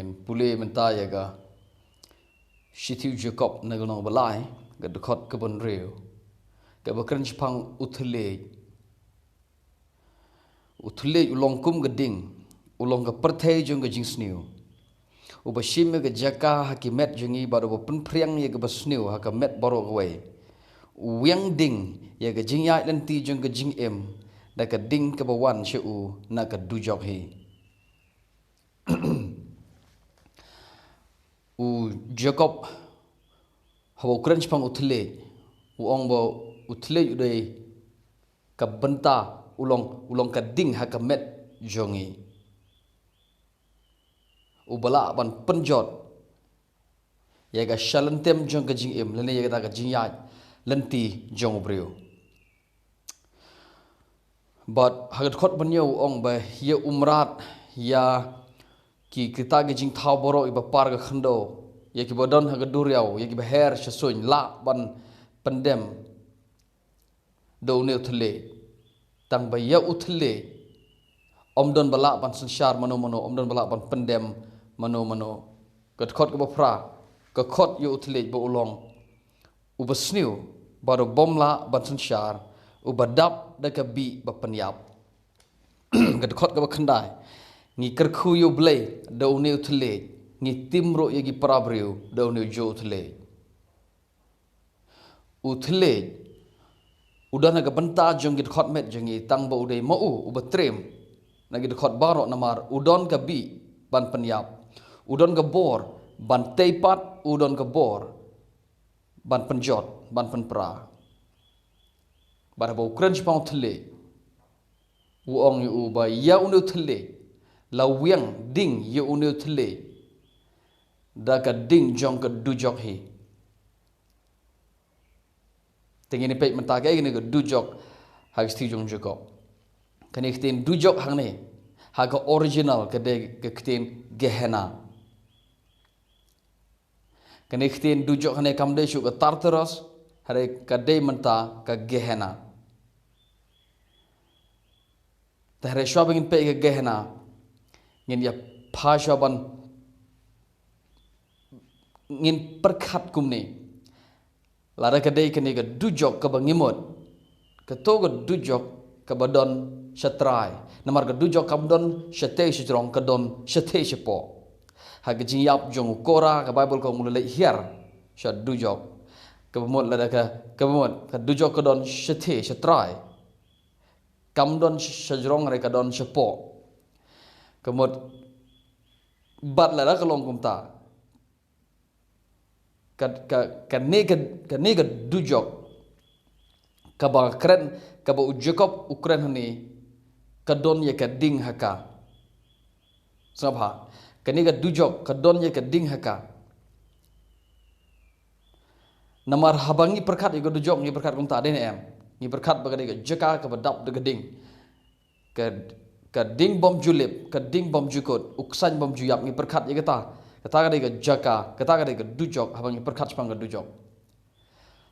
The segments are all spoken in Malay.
ngin pule menta ya ga shithi Jakob na gonong balai ga dukot ka bon reu ga bakran chpang thylliej ulong kum ga ding ulong ga perthai jong ga jing sniu ubashim ga jaka hakimet jongi baro pen priang ya ga basniu hakamet baro gwe wiang ding ya ga jing ya lenti jong ga jing em da ka ding ka bawan shu na ka dujok hi u Jakob hawo crunch pang thylliej u ong bo thylliej udai ka benta ulong ka ding hakamet jongi u bala ban penjot ya ga shalantem jong ka jing em lene ya ga jing ya lenti jong breu but hagat khot banyo ong ba ye umrat ya ki kita ge jing thau boro iba par ga khando ye ki bodon hagat duriao ye ki ba her shasuin la ban pendem do ne thlyej tang ba ya thlyej omdon bala ban sanshar mano omdon bala ban pendem mano gat khot ga ba fra ka khot ye thlyej bo ulong ubasniu baro bomla ban sanshar ubadap da ka bi ba penyap gat khot ga ba khandai ngi kerkhu yo blay do ne thlyej ngi timro ye gi prabriu do ne jo thlyej thlyej udana ga banta jong git khot met jongi tang ba udai mau ubatrem na git khot baro namar udon ka bi ban penyap udon ga bor ban teipat udon ga bor ban penjot ban penpra bara bo crunch pang thlyej u ong yu ba ya unu thlyej la wiang ding yu unu thlyej da ka ding jong ka dujok hi tengini pek menta ga ini ga dujok hag sti jong Jakob kan iktin dujok hang ne ha ga original ka de ga ktin Gehenna kan iktin dujok hane kam de shu ga Tartaros hare ka de menta ka Gehenna tahre shwabing pe ga Gehenna ngin ya phasha ban ngin perkhat kumni lara ka de kan ga dujok ka bangimot ka to ga dujok ka badon shatrai namar ga dujok ka badon shate shjrong ka don shate shpo ha ga jinyap jong kora ka bible ko mulai hiar shat dujok ka bamot la ka bamot ka dujok ka don shate shatrai kam don shjrong re ka don shpo kamot bat la ka long kumta ka nega dujok ka ba kren ka ba Jakob ukren ni ka don ye ka ding haka sabha ka nega dujok ka don ye ka ding haka namar habangi perkat ye dujok ni perkat kumta den em ni perkat ba ka jaka ka ba dap de ding ka ding bom julip ka ding bom jukot uksan bom juyap ni perkat ye kata ga jaka kata ga dujok habang ni perkat spang ga dujok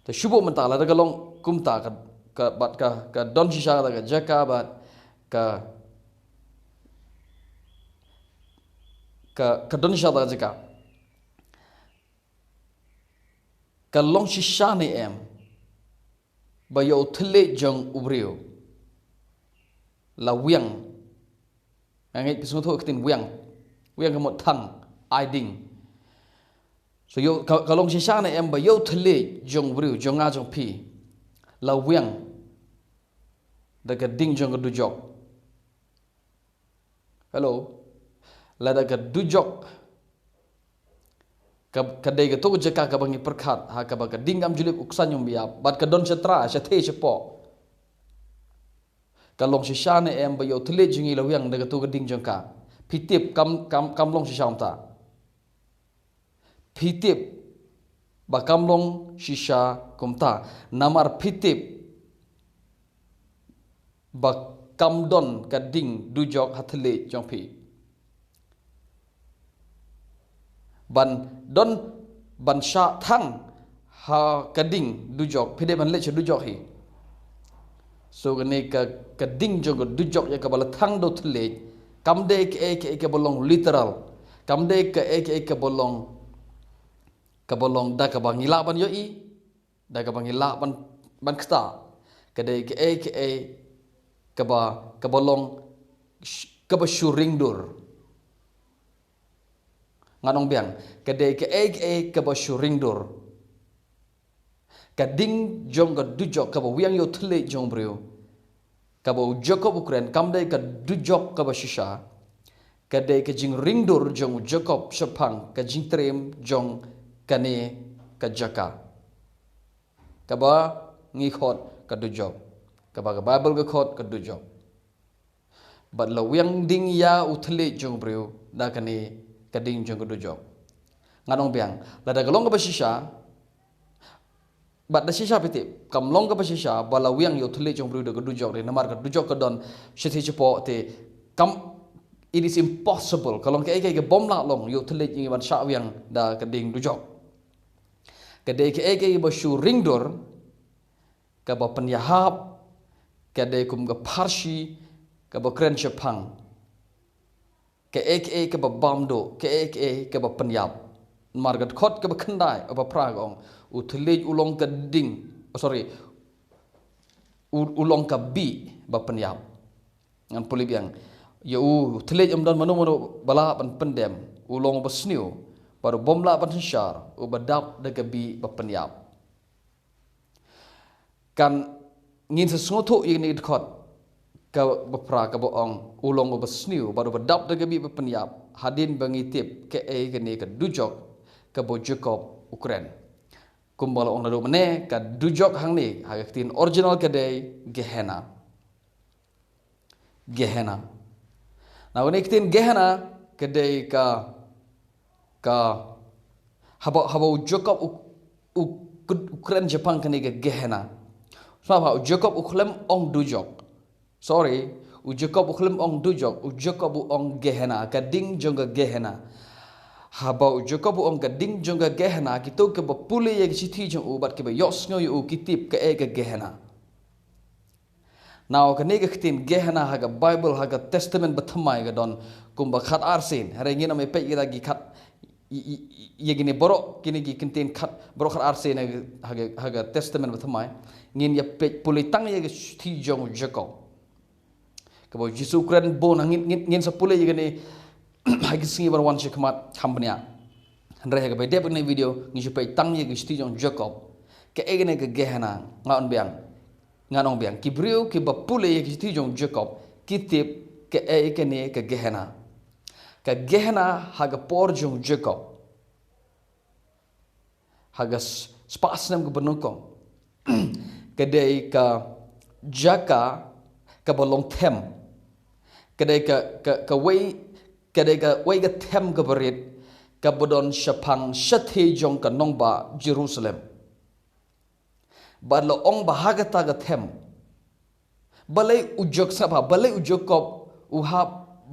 te shubo mentala da long kumta ka don shisha ga jaka bat ka don shisha da jaka ka long shisha ni em ba yo thlyej jong ubrio la wiang ngai pisung tho ktin wiang ka mo thang ai ding so yo ka long shisha na em ba yo thlyej jong bru jonga jong pi la wiang da ka ding jong du jok hello la da ka du jok ka de ga to jaka ka bangi perkhat ha ka ba ka ding am julip uksan yom biap bat ka don chatra shathe chapo ka long shisha na em ba yo thlyej jingi la wiang da ka to ka ding jong ka pitip kam long shisha ta pitip bakamlong shisha kumta namar pitip bakamdon kading dujok hathlyej jongpi ban sha thang ha kading dujok pide ban lech dujok hi so gane ka ding jong dujok ya ka bala thang do thlyej kam de ke bolong literal kamde ke bolong da ka bangila ban yoi da ka bangila ban ksta kade ke bolong ke ba shuring dur nganong biang kade ke ba shuring dur kading jong ka dujok ka ba wiang yo thlyej jong breu ka ba Jakob ukren kamde ka dujok ka ba shisha kade ka jing ringdur jong Jakob shapang ka jing trem jong kane ka jaka ka ba ngi khot ka dujok ka ba Bible ka khot ka dujok but la wiang ding ya uthlyej jong breu da kane ka ding jong ka dujok nganong biang la da galong ka ba shisha but the shisha piti kam long ka ba shisha bala wiang yo thlyej jong breu da ka dujok re namar ka dujok ka don shithi chipo te kam it is impossible kalau ke bom la long yo thlyej ngi ban sha wiang da ka ding dujok ka de ke ba shu ringdor ka ba penyahap ka de kum ka parshi ka ba kren chapang ke ba bamdo ke ba penyap margat khot ka ba khandai ba pragong u thlyej ulong ka ding ulong ka bi ba penyap ngan puli biang ya thlyej dan manu bala ban pendem ulong ba sniu baru bomla ban syar u badap de ka bi ba penyap kan ngin sesuatu ini khot ka bapra ka boong ulong ba sniu baru badap de ka bi ba penyap hadin bangitip ke ni ka dujok ka bo Jakob ukren kumbala ong nadu mane ka dujok hang ni hagaktin original ka de Gehenna now when iktin Gehenna ka de ka haba Jakob ukren Japan ka ni ka Gehenna so Jakob uklem ong dujok Jakob uklem ong dujok Jakob ong Gehenna ka ding jong ka Gehenna haba Jakob ong ka ding jong ka Gehenna kito ke ba puli ye shithi jong bat ke ba yos ngo yu kitip ka Gehenna now ka nega ktin Gehenna haga Bible haga Testament bathamai ga don kumba khat arsin harengi na me pe gira gi khat ye gini borok kini gi kintin khat borok khat arsin haga Testament bathamai ngin ya pe puli tang ye shithi jong Jakob ka ba Jesu kren bon ngin sa puli ye gini hagi singi bar wan shikmat khambnya handre haga be deb ni video ngi pe tang ye gi shithi jong Jakob ka egene ka Gehenna nganong biang kibriu ki bapule ye ki jong Jakob kitip ke ne ka Gehenna haga por jong Jakob haga spasnem ke benukong kedai ka jaka ka bolong them kedai ka wei ka them ka berit ka bodon shapang shithi jong ka nongba Jerusalem badlo ong bahaga taga them balai ujok sapa balai ujokop uhab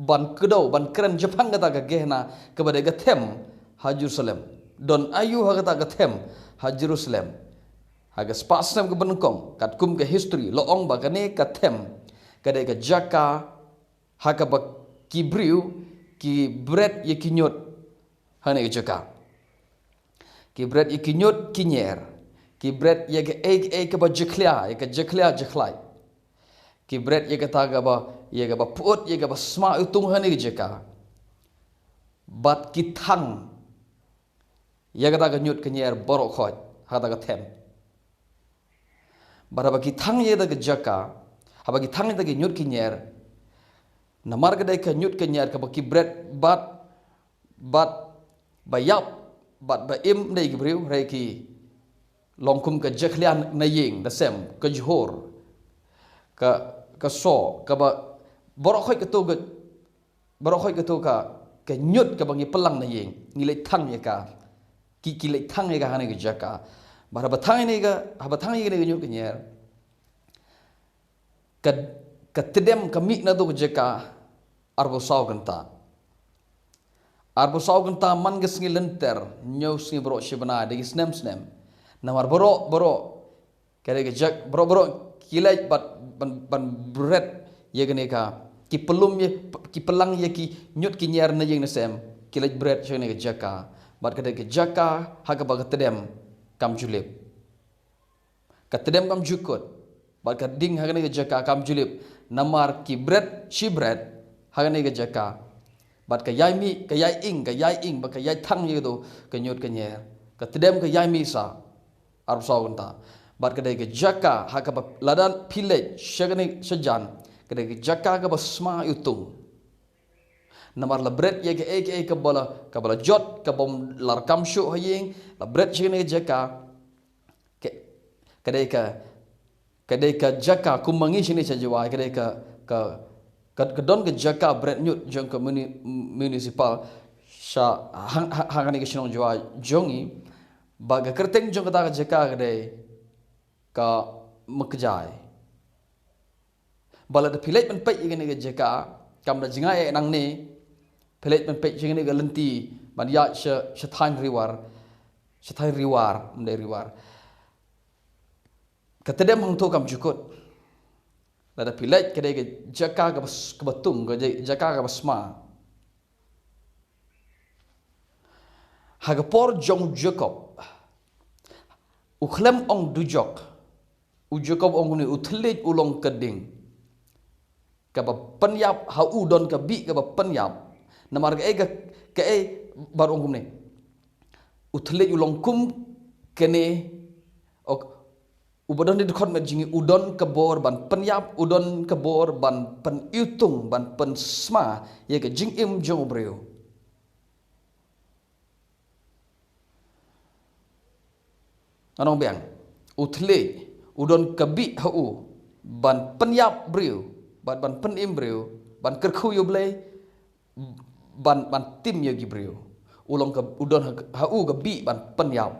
ban kedo ban keren Jepang kata ka Gehenna kepada ka them ha Jerusalem don ayu ha kata ka them ha Jerusalem haga spasam ke benukong kat kum ke history lo ong ba kane ka them kada ka jaka ha ka ba kibriu ki bread ye kinyot hane ka jaka ki bread ye kinyot kinyer ki bread ye ke ba jeklia jeklai ki bread ye ke taga ba ye ke ba put ye ke ba sma utung hani jeka bat ki thang ye ke taga nyut kenyer borok khoj ha taga them baraba ki thang ye daga jaka haba ki thang ye daga nyut kenyer namar ke dai ka nyut kenyer ka ba ki bread bat bayap bat ba im dai ki briu rei ki longkum ka jeklian na ying da sem ka johor ka so ka ba borok khoi ka to ka nyut ka bangi pelang na ying ngilai thang ye ka ki lai thang ye ka hane ka jaka bara ba thang ye ka haba thang ye ka nyut ka nyer ka tedem ka mi na do jaka arbo saw ganta man ga singi lenter nyaw singi bro shibana de snem namar boro kare ke jak boro kilai ban bread ye gane ka ki pelum ye ki pelang ye ki nyut ki nyer na yeng na sem kilat bread shane ke jaka bat kada ke jaka haga ba tedem kam julip ka tedem kam jukut bat ka ding haga ke jaka kam julip namar ki bread shi bread haga ke jaka bat ka yai mi ka yai ing ba ka yai thang ye do ka nyot ka nyer ka tedem ka yai mi sa arab saunta bat ka ke jaka haga ba ladan thylliej shagane sejan kada ke jaka ka ba sma utung namar la bread ye ke bala jot ka bom lar kam shu haying la bread shine jaka ke kadai ka jaka kumangi shine sajwa kadai ka don ke jaka bread nyut jong ka municipal sha hangani ke shino jwa jongi baga kerteng jong ka jaka kadai ka makjai bala de thylliej man pai ye ke jaka kam da jinga nang ni pelet men pek jeng ni galenti man ya shathan riwar mendai riwar katedem hang to kam jukut lada pelet kedai ke jaka ke batung ke jaka ke basma hagapor jong Jakob ukhlem ong dujok Jakob ong ni thylliej ulong keding ka ba penyap ha udon ka bi ka ba penyap namar ke baru ongkum ni thylliej ulong kum kene ok ubadon di khot met jingi udon kebor ban penyap udon kebor ban pen utung ban pen sma ye ke jing im jong breu anong biang thylliej udon kebi hu ban penyap breu ban pen im breu ban kerkhu yo blai ban tim ye gibreu ulong ke udon hu ke bi ban penyap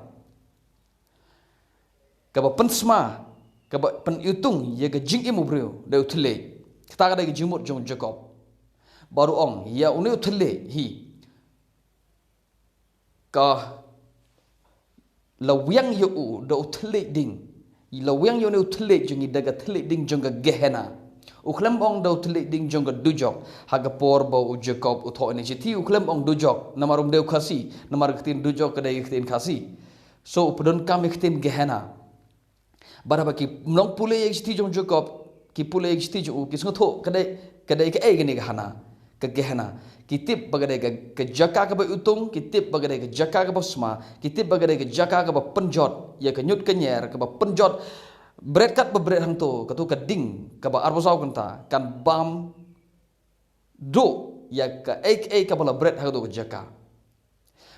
ke ba pensma ke ba pen utung ye ke jing imu breu de thylliej kita kada ke jimut jong Jakob baru ong ya uni thylliej hi ka la wiang yu do thylliej ding la wiang yu ne thylliej jong daga thylliej ding jong Gehenna ukhlem ong do thylliej ding jong dujok haga por bo Jakob utho ne shithi ukhlem ong dujok namarum deu khasi namar ktin dujok kadai ktin khasi so updon kam ktin Gehenna baraba ki nong pule ek shithi jong Jakob ki pule ek shithi jo kisngo tho kadai ke gani Gehenna ke Gehenna kitip bagadai ke jaka ke utung kitip bagadai ke jaka ke basma kitip bagadai ke jaka ke penjot ya ke nyut ke nyer ke penjot bread kat bread hang to katu ka ding ka ba arbosau kanta kan bam do ya ka ka bala bread hang to ka jaka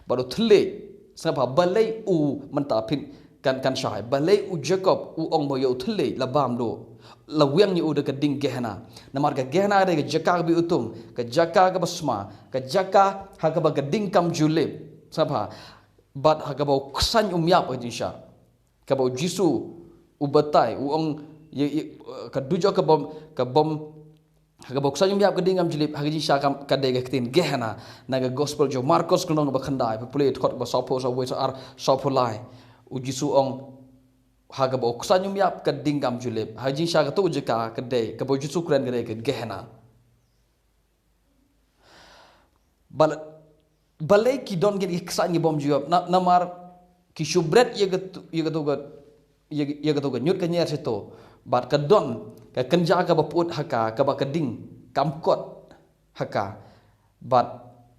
baru thylliej sapa balai u menta pin kan syai balai u Jakob u ong boyo thylliej la bam do la wiang ni u de ka ding Gehenna namar ka Gehenna de ka jaka bi utung ka jaka ka basma ka jaka ha ka ba ka ding kam julip sapa bat ha ka ba ksan yap insya ka ba jisu ubatai uong ka dujok ka bom ka bok sayum yap keding am jilip hagi syakam kadai ka tin Gehenna naga gospel jo Marcos kunong ba khandai pa play khot ba sopo so we ar sopo lai ujisu ong haga bok sayum yap keding am jilip hagi syaka tu jeka kadai ka bo jisu kren kadai ka Gehenna balai ki don gen iksan ni bom jawab namar ki shubret ye ga nyut ka nyer sito bat ka don ka kenja ka baput haka ka ba keding kamkot haka bat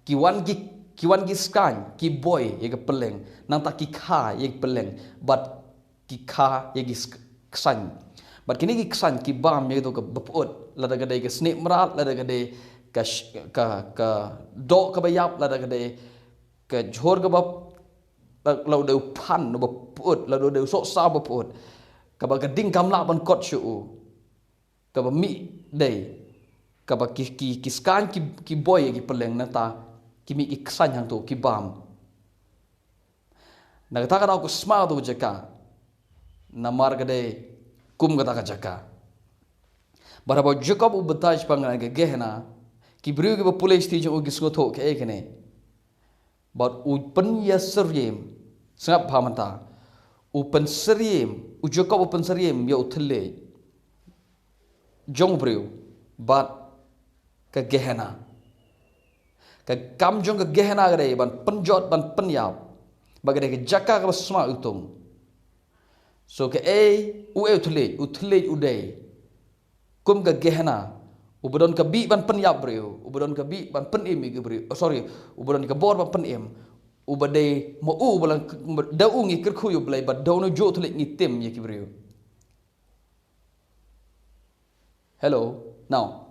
kiwan gi skan ki boy ye ga peleng nang ta ki kha ye peleng bat ki kha ye gi ksan bat kini gi ksan ki bam ye to ka baput la da dai ka snip mrat la da dai ka do ka bayap la da dai ka jhor ka bap lau deu pan no baput lau deu sok sa baput ka ba keding kamla ban kot shu ka ba mi dei ka ba ki skan ki boy ki peleng na ta ki mi iksan hang tu ki bam na ta ka ko sma tu jaka na mar ka dei kum ka ta ka jaka barabo Jakob u betaj pangan ke Gehenna ki bru ke pulei sti jo gi sko tho ke ekene but u pen yasriem sangap phamanta u pen seriem u Jakob u pen seriem yo thylliej jong bru but ke Gehenna ke kam jong ke Gehenna gede ban penjot ban penyap bagade ke jaka ke sma utung so ke utlej udai kum ke Gehenna ubodon ke bi ban penyap breu ubodon ke bi ban penim ke breu ubodon ke bor ban penim ubade mo balang dau ngi kerkhuyu blai bad dau no jo utlej ngi tem ye ki breu. Hello, now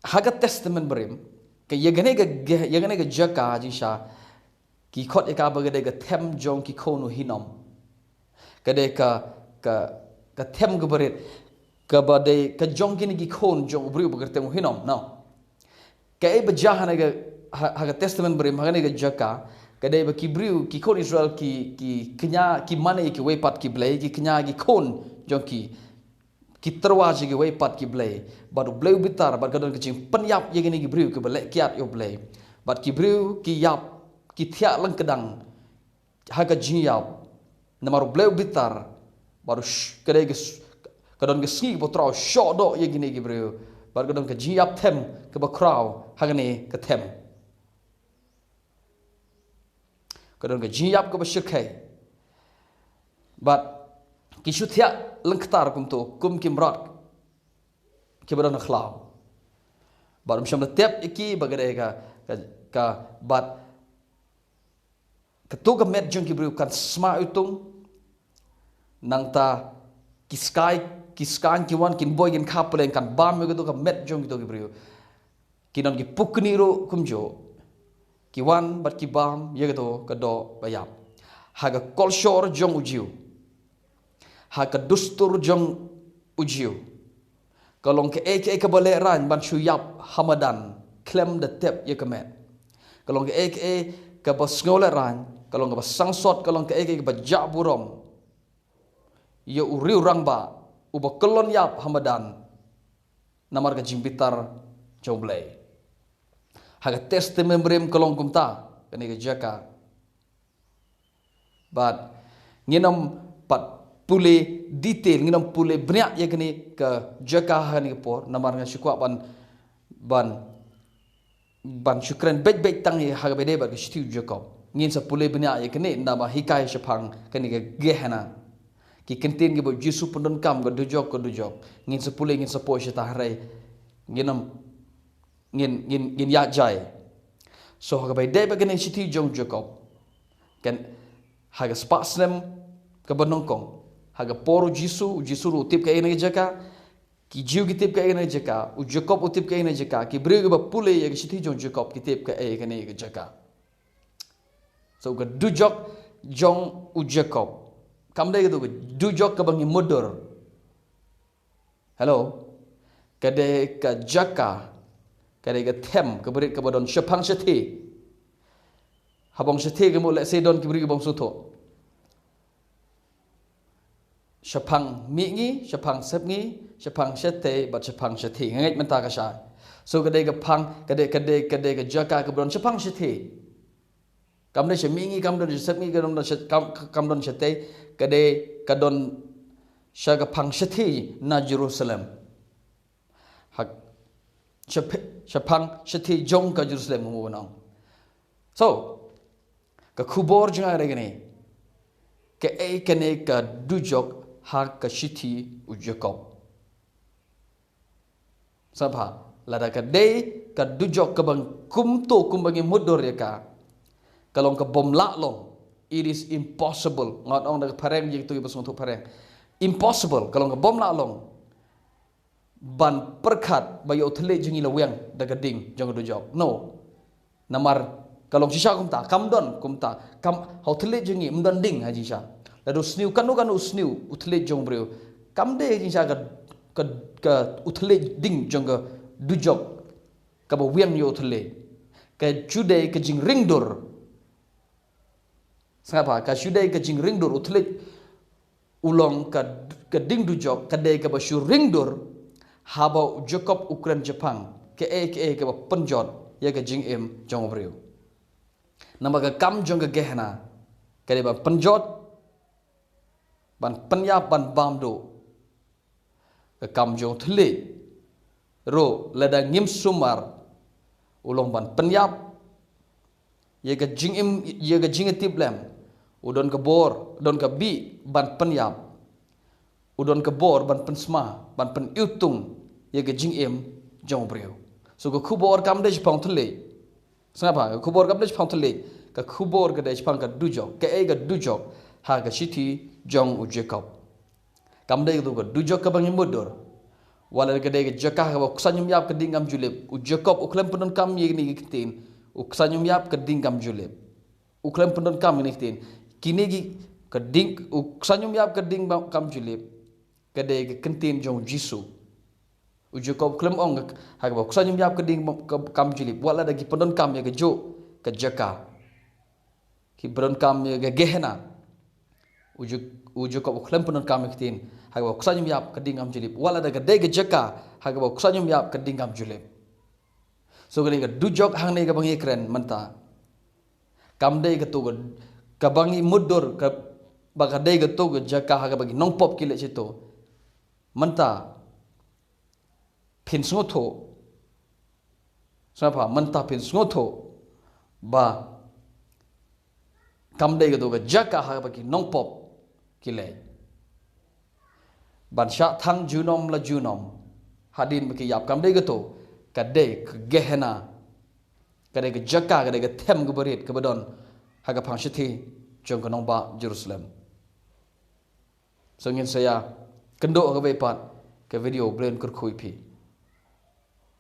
haga testament berim ke yegane ke jaka jisha ki khot eka bagade ke them jong ki khonu hinom kade ka them ke berit ke bade ke jong kini ki khon jong ubri bagate hinom now ke e bajahane ke haga testament berim hagane ke jaka kade ba ki briu ki khon Israel ki kenya ki mane ki wepat ki blai ki kenya ki khon jong ki terwa ji wei pat ki blai baru blai bitar bar kadon kecing penyap ye gini ki briu ke belek kiat yo blai bat ki briu ki yap ki thia lang kedang haga jiap namaru blai bitar baru kadai ke kadon ke ski botrau shot do ye gini ki briu bar kadon ke jiap them ke bakrau haga ne ke them kadon ke jiap ke bashikai bat kishu thia lengktar kum kimrat kibadan khlau barum sham tep iki bagade ka bat ketu met jong kibru kan sma utung nangta kiskan kiwan kin boy kin khaplen kan bam me ka met jong kibru kinon ki pukni ro kumjo kiwan bat ki bam ye ka do bayap haga kolshor jong ujiu haka dustur jong ujiu kalong ke boleh ran ban shuyap hamadan klem de tep ye kemet kalong ke bas ngole ran kalong ke bas sangsot kalong ke bas jaburom ye uriu rangba uba kelon yap hamadan namar ke jimbitar joblay haka testament brim kalong kumta kene ke jaka but nginam pat pule detail nginam pule banyak ye kini ke jaka hani por namar nga syukwa ban syukran bet tang ye haga bede ba shithi Jakob ngin sa pule banyak ye kini nama hikai syapang kini ke Gehenna ki kentin ge bo jisu pundon kam ke dujok ngin sa pule ngin sa po syata harai ngin ya jai so haga bede ba kini shithi Jakob kan haga spasnem ke bonongkong haga poru jisu ru tip ka ina jaka ki jiu ki tip ka ina jaka u Jakob u tip ka ina jaka ki brege ba pule ye shithi jong Jakob ki tip ka e kane jaka so ga dujok jong u Jakob kam de ga dujok ka bangi modor hello kade ka jaka kade ga them ka berit ka bodon shapang shithi habong shithi ke mo le se don ki brege bong suto shapang mingi shapang sepngi shapang shete bat shapang shithi ngai menta ka sha so kade ka phang kade ka jaka ka bon shapang shithi kam de mingi kam don sepngi kam don shete kade ka don shaga phang shithi na Jerusalem hak shapang shithi jong ka Jerusalem mo nang so ka khubor janga regane ke kane ka dujok har ka shithi u Jakob sabha lada ka dei ka dujok ka bang kum bangi mudor ya ka kalong ka bom la long it is impossible ngot ong da pareng ji tu basung tu pareng impossible kalong ka bom la long ban perkhat bayo thle jingi la wiang da ka ding jong dujok no namar kalong sisa kumta kam hau thle jingi mdan ding haji sha lalu sniu kanu sniu utle jong breu kam de jinsa ka utle ding jong dujok ka ba wiang yo utle ka jude ka jing ringdor sapa ka jude ka jing ringdor utle ulong ka ding dujok ka de ka ba shu ringdor haba Jakob Ukraine Japan ke ka ba penjot ya ka jing jong breu nama ka kam jong ka Gehenna ka de ba penjot ban penyap ban bamdo ke kam jong thli ro lada ngim sumar ulong ban penyap ye ga jing tip lem udon ke bor don ke bi ban penyap udon ke bor ban pensma ban pen utung ye ga jing jong breu so ko khubor kam de pang thlyej sapa ko khubor kam de pang thlyej ka khubor ga de pang ka dujok ka e ga dujok ha ga shithi jong u Jakob kam de ga dujok ka bang mudur wala ga de jakah ga kusanyum yap ka dingam julep u Jakob u klem penon kam ye ni kitin u kusanyum yap ka dingam julep u klem penon kam ni kitin kini gi ka ding u kusanyum yap ka ding kam julep ka de ga kentin jong jisu u Jakob klem ong ha ga kusanyum yap ka ding kam julep wala da gi penon kam ye ga jo ka jakah ki penon kam ye ga Gehenna u Jakob klem penon kam kitin haga kusanyum yap ka dingam julip wala daga dega jaka haga kusanyum yap ka dingam julip so gani ga dujok hang ne ga bangi kren manta kam de ga to ka bangi mudur ka baga de ga to ga jaka haga bagi nong pop kile chito manta pin sngoto sapa manta pin sngoto ba kam de ga to ga jaka haga bagi nong pop kile ban sha thang junom la junom hadin baki yap kam de gato ka de ka Gehenna ka de ka jaka ka de ka them ga berit ka badon haga phang shithi jong ka nong ba Jerusalem so ngin saya kendo ga be pat ka video blen kur khui phi